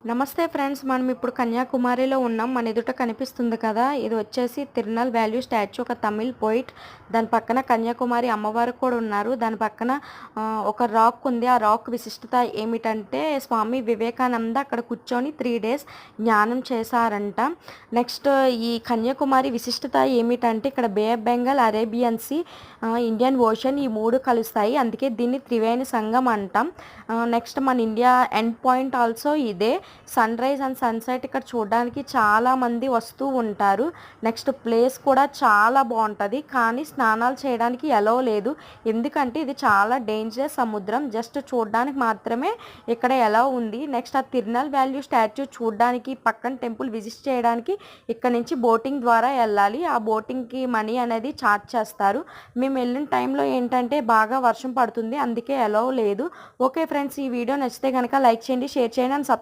నమస్తే ఫ్రెండ్స్, మనం ఇప్పుడు కన్యాకుమారిలో ఉన్నాం. మన ఎదుట కనిపిస్తుంది కదా, ఇది వచ్చేసి తిరునాల్ వాల్యూ స్టాచ్యూ, ఒక తమిళ్ పోయిట్. దాని పక్కన కన్యాకుమారి అమ్మవారు కూడా ఉన్నారు. దాని పక్కన ఒక రాక్ ఉంది. ఆ రాక్ విశిష్టత ఏమిటంటే స్వామి వివేకానంద అక్కడ కూర్చొని 3 days జ్ఞానం చేశారంట. నెక్స్ట్ ఈ కన్యాకుమారి విశిష్టత ఏమిటంటే ఇక్కడ Bay of Bengal, Arabian Sea, Indian Ocean ఈ 3 కలుస్తాయి. అందుకే దీన్ని త్రివేణి సంగం అంటాం. నెక్స్ట్ మన ఇండియా ఎండ్ పాయింట్ ఆల్సో ఇదే. సన్ రైజ్ అండ్ సన్సెట్ ఇక్కడ చూడడానికి చాలామంది వస్తూ ఉంటారు. నెక్స్ట్ ప్లేస్ కూడా చాలా బాగుంటుంది, కానీ స్నానాలు చేయడానికి ఎలో లేదు. ఎందుకంటే ఇది చాలా డేంజరస్ సముద్రం. జస్ట్ చూడడానికి మాత్రమే ఇక్కడ ఎలా ఉంది. నెక్స్ట్ ఆ తిరునాల్ వాల్యూ స్టాచ్యూ చూడడానికి, పక్కన టెంపుల్ విజిట్ చేయడానికి ఇక్కడ నుంచి బోటింగ్ ద్వారా వెళ్ళాలి. ఆ బోటింగ్కి మనీ అనేది ఛార్జ్ చేస్తారు. మేము వెళ్ళిన టైంలో ఏంటంటే బాగా వర్షం పడుతుంది, అందుకే ఎలో లేదు. ఓకే ఫ్రెండ్స్, ఈ వీడియో నచ్చితే కనుక లైక్ చేయండి, షేర్ చేయండి అండ్ సబ్స్క్రైబ్